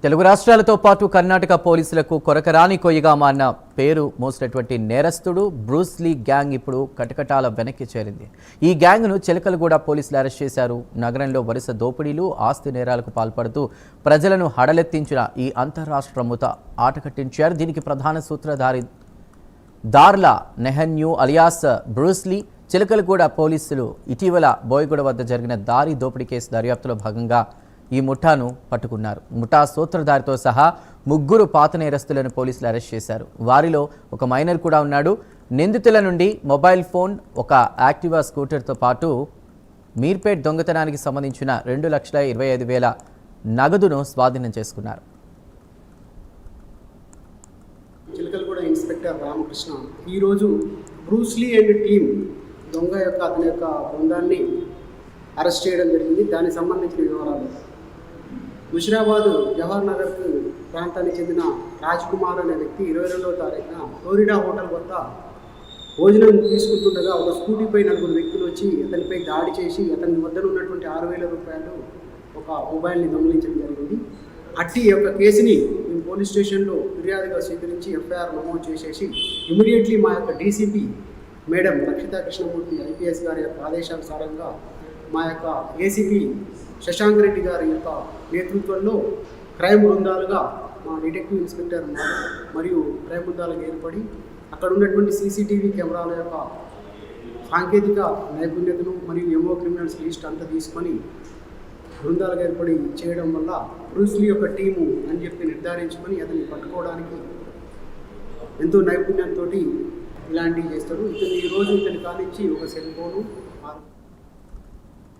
తెలుగు రాష్ట్రాలతో పాటు కర్ణాటక పోలీసులకు కొరకరాని కొయ్యగా మారిన పేరు మోసినటువంటి నేరస్తుడు బ్రూస్ లీ గ్యాంగ్ ఇప్పుడు కటకటాల వెనక్కి చేరింది. ఈ గ్యాంగ్ను చిలకలగూడ పోలీసులు అరెస్ట్ చేశారు. నగరంలో వరుస దోపిడీలు, ఆస్తి నేరాలకు పాల్పడుతూ ప్రజలను హడలెత్తించిన ఈ అంతర్రాష్ట్ర ముఠ ఆట కట్టించారు. దీనికి ప్రధాన సూత్రధారి Darla Nehanyu alias Bruce Lee. Chilakalaguda పోలీసులు ఇటీవల బోయగూడ వద్ద జరిగిన దారి దోపిడీ కేసు దర్యాప్తులో భాగంగా ఈ ముఠాను పట్టుకున్నారు. ముఠా సూత్రధారితో సహా 3 పాత నేరస్తులను పోలీసులు అరెస్ట్ చేశారు. వారిలో ఒక మైనర్ కూడా ఉన్నాడు. నిందితుల నుండి మొబైల్ ఫోన్, ఒక యాక్టివా స్కూటర్తో పాటు మీర్పేట్ దొంగతనానికి సంబంధించిన 2,25,000 నగదును స్వాధీనం చేసుకున్నారు. చిలకలగూడ ఇన్స్పెక్టర్ రామకృష్ణ ఈరోజు బ్రూస్ లీ అండ్ టీమ్ అతని యొక్క బృందాన్ని అరెస్ట్ చేయడం జరిగింది. దానికి సంబంధించిన వివరాలు: ముషిరాబాద్ జవహర్ నగర్ ప్రాంతానికి చెందిన రాజ్ కుమార్ అనే వ్యక్తి 22వ తారీఖున ఫ్లోరిడా హోటల్ వద్ద భోజనం తీసుకుంటుండగా ఒక స్కూటీపై 4 వ్యక్తులు వచ్చి అతనిపై దాడి చేసి అతని వద్ద ఉన్నటువంటి 6,000 రూపాయలు, ఒక మొబైల్ని దొంగిలించడం జరిగింది. అట్టి యొక్క కేసుని మేము పోలీస్ స్టేషన్లో ఫిర్యాదుగా స్వీకరించి ఎఫ్ఐఆర్ నమోదు చేసేసి ఇమీడియట్లీ మా యొక్క DCP madam Lakshita Krishnamurthy IPS గారి యొక్క ఆదేశానుసారంగా మా యొక్క ఏసీపీ శశాంక్ రెడ్డి గారి యొక్క నేతృత్వంలో క్రైమ్ బృందాలుగా మా డిటెక్టివ్ ఇన్స్పెక్టర్ మరియు క్రైమ్ బృందాలకు ఏర్పడి అక్కడ ఉన్నటువంటి సీసీటీవీ కెమెరాల యొక్క సాంకేతిక నైపుణ్యతను మరియు ఎంఓ క్రిమినల్స్ లిస్ట్ అంతా తీసుకొని బృందాలకు ఏర్పడి చేయడం వల్ల బ్రూస్ లీ యొక్క టీము అని చెప్పి నిర్ధారించుకొని అతన్ని పట్టుకోవడానికి ఎంతో నైపుణ్యంతో ఇలాంటివి చేస్తాడు. ఈరోజు ఇతని కానించి ఒక సెల్ ఫోను,